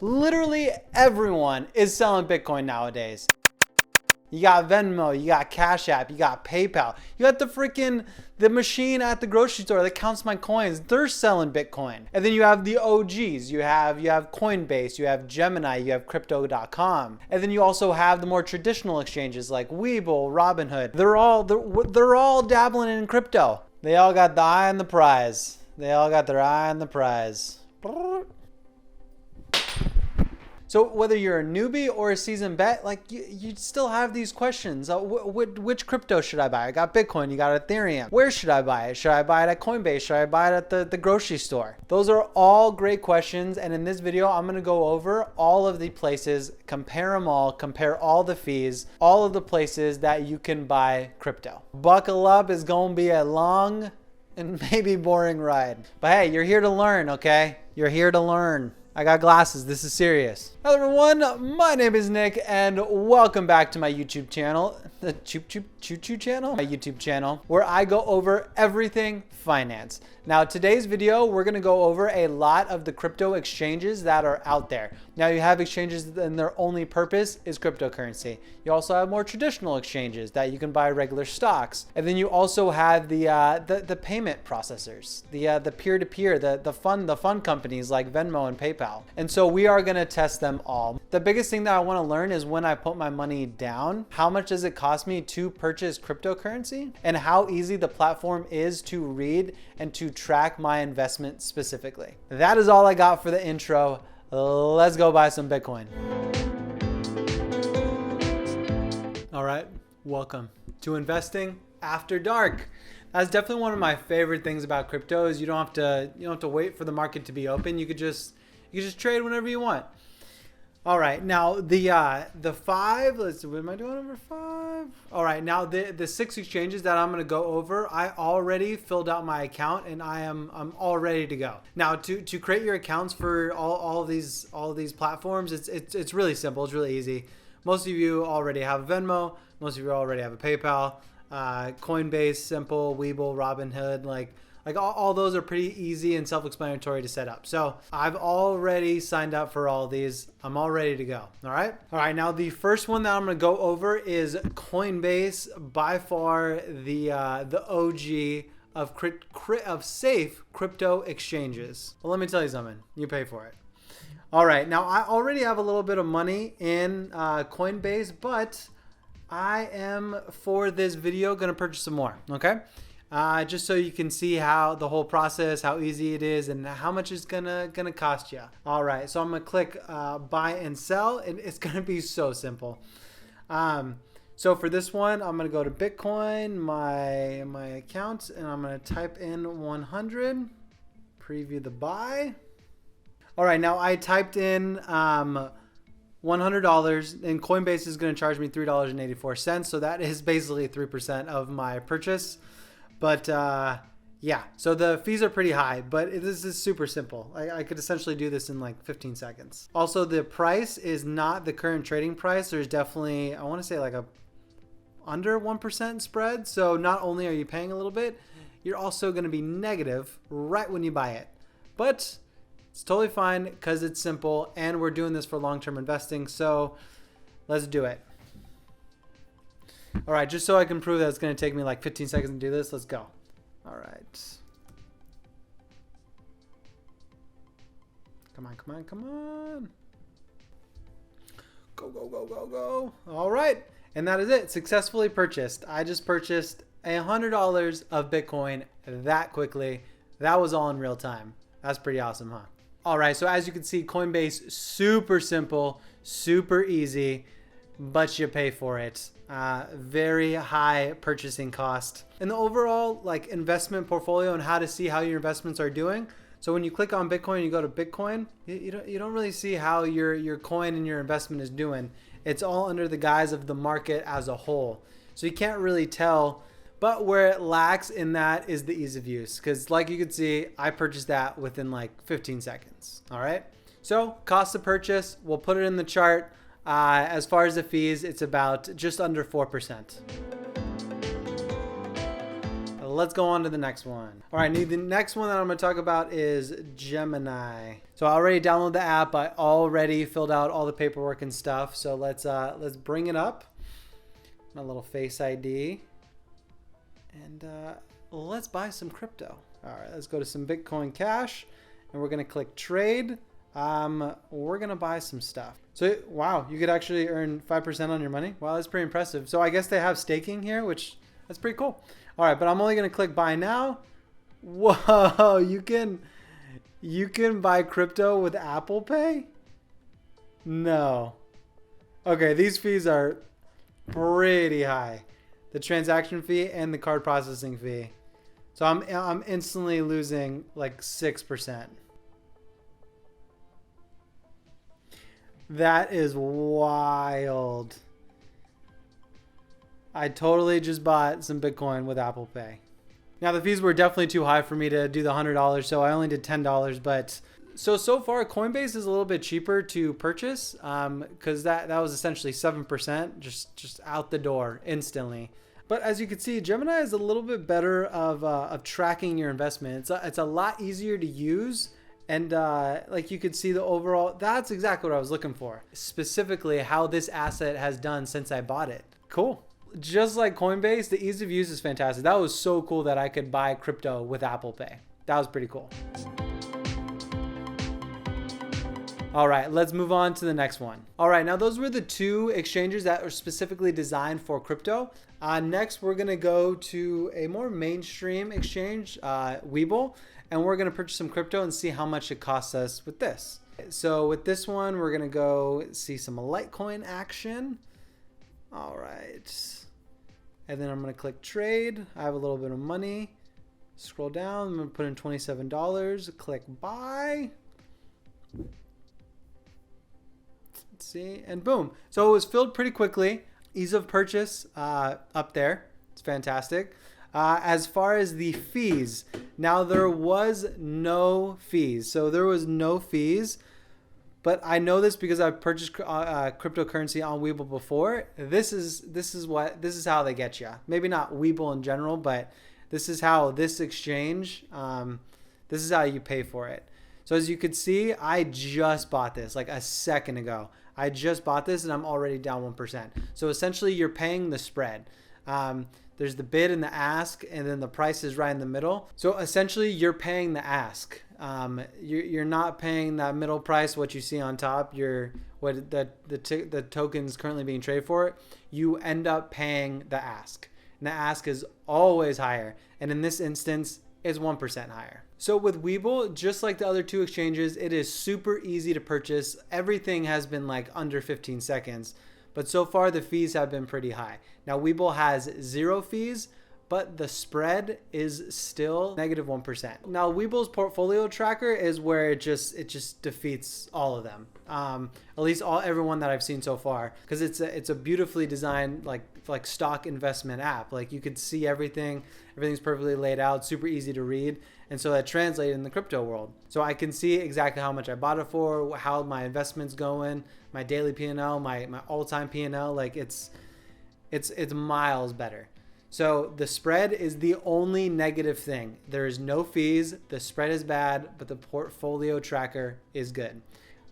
Literally everyone is selling Bitcoin nowadays. You got Venmo, you got Cash App, you got PayPal, you got the machine at the grocery store that counts my coins. They're selling Bitcoin. And then you have the OGs. You have Coinbase, you have Gemini, you have crypto.com. And then you also have the more traditional exchanges like Webull, Robinhood. They're all dabbling in crypto. They all got the eye on the prize. They all got their eye on the prize. So whether you're a newbie or a seasoned vet, like you still have these questions. Which crypto should I buy? I got Bitcoin, you got Ethereum. Where should I buy it? Should I buy it at Coinbase? Should I buy it at the grocery store? Those are all great questions. And in this video, I'm gonna go over all of the places, compare them all, compare all the fees, all of the places that you can buy crypto. Buckle up, it's gonna be a long and maybe boring ride. But hey, you're here to learn, okay? You're here to learn. I got glasses. This is serious. Hello everyone, my name is Nick and welcome back to my YouTube channel, the Choo channel? My YouTube channel, where I go over everything finance. Now today's video, we're gonna go over a lot of the crypto exchanges that are out there. Now you have exchanges and their only purpose is cryptocurrency. You also have more traditional exchanges that you can buy regular stocks. And then you also have the payment processors, the peer-to-peer, the fun companies like Venmo and PayPal. And so we are gonna test them all. The biggest thing that I wanna learn is when I put my money down, how much does it cost me to purchase cryptocurrency and how easy the platform is to read and to track my investment specifically. That is all I got for the intro. Let's go buy some Bitcoin. All right, welcome to Investing After Dark. That's definitely one of my favorite things about crypto is you don't have to wait for the market to be open. You could just trade whenever you want. All right, now the five, let's see, what am I doing over five? All right, now the 6 exchanges that I'm gonna go over, I already filled out my account and I'm all ready to go. Now to create your accounts for all of these platforms, it's really simple, it's really easy. Most of you already have a Venmo, most of you already have a PayPal, Coinbase, simple, Webull, Robinhood, like all those are pretty easy and self-explanatory to set up. So I've already signed up for all these. I'm all ready to go. All right. Now the first one that I'm going to go over is Coinbase, by far the OG of safe crypto exchanges. Well, let me tell you something. You pay for it. All right. Now I already have a little bit of money in Coinbase, but I am for this video going to purchase some more. Okay. Just so you can see how the whole process, how easy it is, and how much it's gonna cost you. All right, so I'm gonna click buy and sell, and it's gonna be so simple. So for this one, I'm gonna go to Bitcoin, my account, and I'm gonna type in 100, preview the buy. All right, now I typed in $100, and Coinbase is gonna charge me $3.84, so that is basically 3% of my purchase. But yeah, so the fees are pretty high, but this is super simple. I could essentially do this in like 15 seconds. Also, the price is not the current trading price. There's definitely, I want to say like a under 1% spread. So not only are you paying a little bit, you're also going to be negative right when you buy it. But it's totally fine because it's simple and we're doing this for long-term investing. So let's do it. All right, just so I can prove that it's going to take me like 15 seconds to do this, let's go. All right. Come on. Go. All right, and that is it. Successfully purchased. I just purchased $100 of Bitcoin that quickly. That was all in real time. That's pretty awesome, huh? All right, so as you can see, Coinbase, super simple, super easy, but you pay for it. Very high purchasing cost. And the overall like investment portfolio and how to see how your investments are doing. So when you click on Bitcoin, you go to Bitcoin, you don't really see how your coin and your investment is doing. It's all under the guise of the market as a whole. So you can't really tell, but where it lacks in that is the ease of use. Because like you can see, I purchased that within like 15 seconds. All right. So cost of purchase, we'll put it in the chart. As far as the fees, it's about just under 4%. let's go on to the next one. All right, the next one that I'm going to talk about is Gemini. So I already downloaded the app. I already filled out all the paperwork and stuff. So let's bring it up. My little Face ID. And let's buy some crypto. All right, let's go to some Bitcoin Cash, and we're going to click trade. We're going to buy some stuff. So, wow, you could actually earn 5% on your money. Wow, that's pretty impressive. So I guess they have staking here, which that's pretty cool. All right, but I'm only going to click buy now. Whoa, you can buy crypto with Apple Pay? No. Okay, these fees are pretty high. The transaction fee and the card processing fee. So I'm instantly losing like 6%. That is wild. I totally just bought some Bitcoin with Apple Pay. Now the fees were definitely too high for me to do the $100, so I only did $10. But so far Coinbase is a little bit cheaper to purchase because that was essentially 7%, just out the door instantly. But as you can see, Gemini is a little bit better of tracking your investment. It's a lot easier to use. And like you could see the overall, that's exactly what I was looking for. Specifically how this asset has done since I bought it. Cool. Just like Coinbase, the ease of use is fantastic. That was so cool that I could buy crypto with Apple Pay. That was pretty cool. All right, let's move on to the next one. All right, now those were the two exchanges that are specifically designed for crypto. Next, we're gonna go to a more mainstream exchange, Webull, and we're gonna purchase some crypto and see how much it costs us with this. So with this one, we're gonna go see some Litecoin action. All right, and then I'm gonna click trade. I have a little bit of money. Scroll down, I'm gonna put in $27, click buy. Let's see, and boom. So it was filled pretty quickly. Ease of purchase up there. It's fantastic. As far as the fees, now there was no fees. So there was no fees, but I know this because I've purchased cryptocurrency on Webull before. This is how they get you. Maybe not Webull in general, but this is how this exchange. This is how you pay for it. So as you can see, I just bought this like a second ago. I just bought this and I'm already down 1%. So essentially you're paying the spread. There's the bid and the ask, and then the price is right in the middle. So essentially you're paying the ask. You're not paying that middle price, what you see on top, what the token's currently being traded for. You end up paying the ask. And the ask is always higher. And in this instance, is 1% higher. So with Webull, just like the other two exchanges, it is super easy to purchase. Everything has been like under 15 seconds, but so far the fees have been pretty high. Now Webull has 0 fees, but the spread is still negative 1%. Now Webull's portfolio tracker is where it just defeats all of them. At least everyone that I've seen so far, because it's a beautifully designed like stock investment app. Like you could see everything's perfectly laid out, super easy to read, and so that translated in the crypto world. So I can see exactly how much I bought it for, how my investment's going, my daily P&L, my all-time P&L. Like it's miles better. So the spread is the only negative thing. There is no fees, the spread is bad, but the portfolio tracker is good.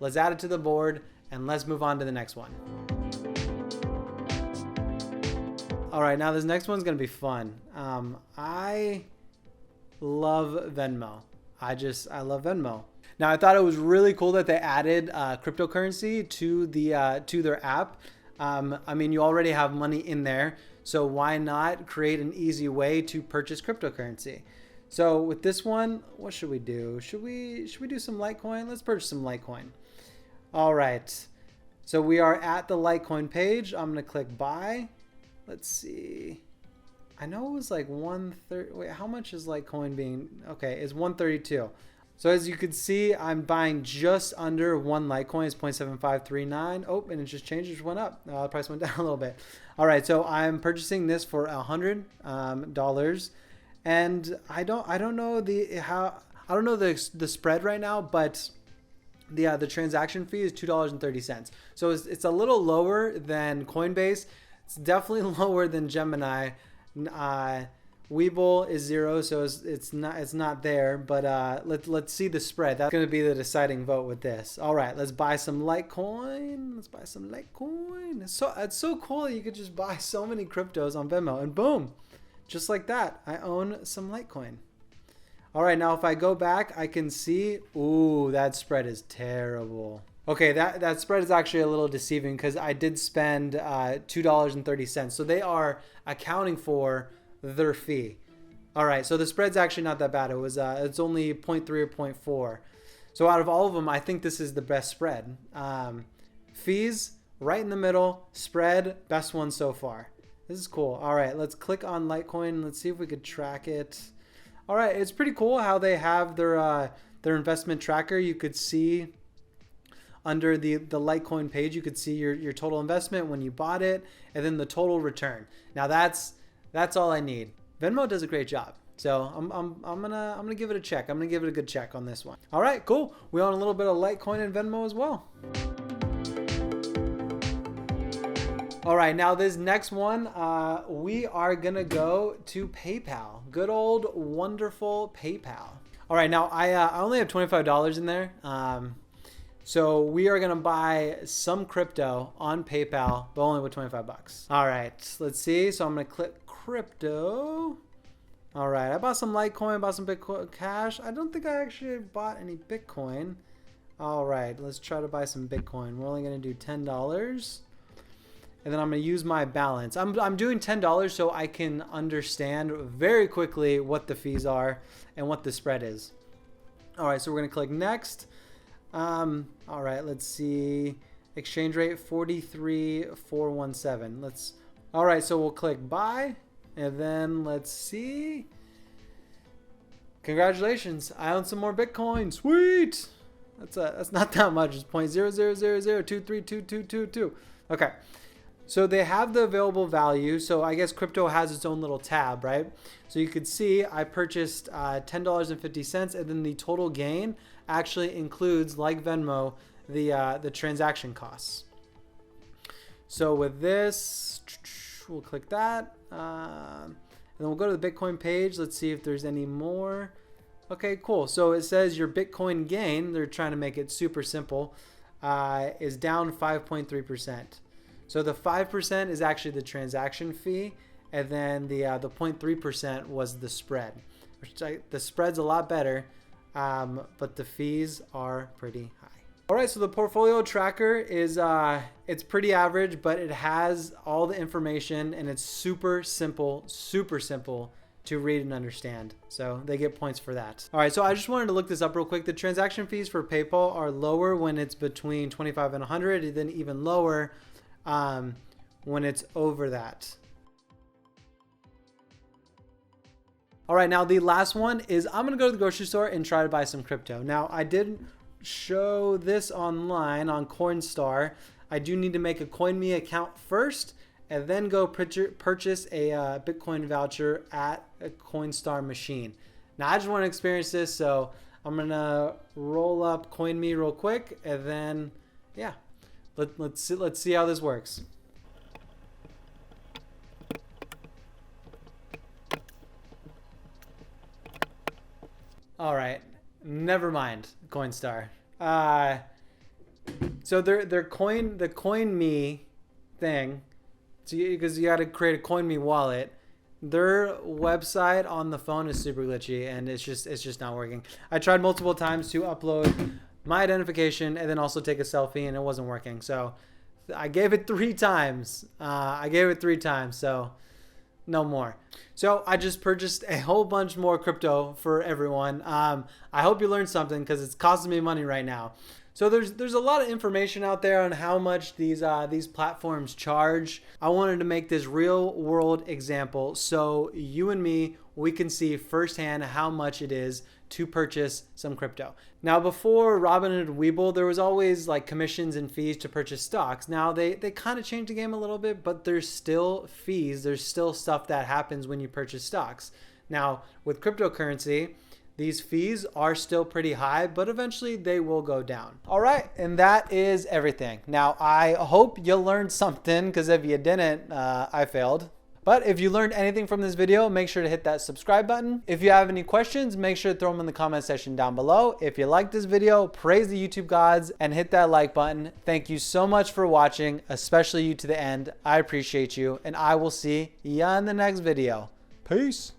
Let's add it to the board and let's move on to the next one. All right, now this next one's gonna be fun. I love Venmo. I love Venmo. Now I thought it was really cool that they added cryptocurrency to their app. I mean, you already have money in there, so why not create an easy way to purchase cryptocurrency? So with this one, what should we do? Should we do some Litecoin? Let's purchase some Litecoin. All right. So we are at the Litecoin page. I'm gonna click buy. Let's see. I know it was like 130. Wait, how much is Litecoin being? Okay, it's 132. So as you can see, I'm buying just under one Litecoin. It's 0.7539. Oh, and it just changed. It just went up. The price went down a little bit. All right, so I'm purchasing this for $100, and I don't know the spread right now, but the transaction fee is $2.30. So it's a little lower than Coinbase. It's definitely lower than Gemini. Webull is 0, so it's not there. But let's see the spread. That's gonna be the deciding vote with this. All right, let's buy some Litecoin. Let's buy some Litecoin. It's so cool that you could just buy so many cryptos on Venmo, and boom, just like that, I own some Litecoin. All right, now if I go back, I can see, ooh, that spread is terrible. Okay, that spread is actually a little deceiving because I did spend $2.30. So they are accounting for their fee. All right, so the spread's actually not that bad. It's only 0.3 or 0.4. So out of all of them, I think this is the best spread. Fees right in the middle, spread best one so far. This is cool. All right, let's click on Litecoin. Let's see if we could track it. All right, it's pretty cool how they have their investment tracker. You could see under the Litecoin page, you could see your total investment when you bought it, and then the total return. Now that's all I need. Venmo does a great job, so I'm gonna give it a check. I'm gonna give it a good check on this one. All right, cool. We own a little bit of Litecoin and Venmo as well. All right, now this next one, we are gonna go to PayPal. Good old wonderful PayPal. All right, now I only have $25 in there. So we are gonna buy some crypto on PayPal, but only with 25 bucks. All right, let's see. So I'm gonna click crypto. All right, I bought some Litecoin, bought some Bitcoin Cash. I don't think I actually bought any Bitcoin. All right, let's try to buy some Bitcoin. We're only gonna do $10. And then I'm gonna use my balance. I'm doing $10 so I can understand very quickly what the fees are and what the spread is. All right, so we're gonna click next. All right, let's see. Exchange rate 43,417. All right, so we'll click buy, and then let's see. Congratulations, I own some more Bitcoin. Sweet. That's not that much. It's 0.0000232222. Okay. So they have the available value. So I guess crypto has its own little tab, right? So you could see I purchased $10.50, and then the total gain actually includes, like Venmo, the transaction costs. So with this, we'll click that, and then we'll go to the Bitcoin page. Let's see if there's any more. Okay, cool. So it says your Bitcoin gain, they're trying to make it super simple, is down 5.3%. So the 5% is actually the transaction fee, and then the 0.3% was the spread. The spread's a lot better, but the fees are pretty high. All right, so the portfolio tracker is it's pretty average, but it has all the information, and it's super simple to read and understand. So they get points for that. All right, so I just wanted to look this up real quick. The transaction fees for PayPal are lower when it's between 25 and 100, and then even lower when it's over that. All right, now the last one is I'm gonna go to the grocery store and try to buy some crypto. Now I did show this online on Coinstar. I do need to make a CoinMe account first and then go purchase a Bitcoin voucher at a Coinstar machine. Now I just want to experience this, so I'm gonna roll up CoinMe real quick, and then yeah, let's see how this works. All right, never mind Coinstar. So the CoinMe thing, because you got to create a CoinMe wallet. Their website on the phone is super glitchy, and it's just not working. I tried multiple times to upload my identification and then also take a selfie, and it wasn't working. So I gave it 3 times. So no more. So I just purchased a whole bunch more crypto for everyone. I hope you learned something, because it's costing me money right now. So there's a lot of information out there on how much these platforms charge. I wanted to make this real world example so you and me, we can see firsthand how much it is to purchase some crypto. Now, before Robinhood and Webull, there was always like commissions and fees to purchase stocks. Now they kind of changed the game a little bit, but there's still fees. There's still stuff that happens when you purchase stocks. Now with cryptocurrency, these fees are still pretty high, but eventually they will go down. All right, and that is everything. Now, I hope you learned something, because if you didn't, I failed. But if you learned anything from this video, make sure to hit that subscribe button. If you have any questions, make sure to throw them in the comment section down below. If you like this video, praise the YouTube gods and hit that like button. Thank you so much for watching, especially you to the end. I appreciate you, and I will see ya in the next video. Peace.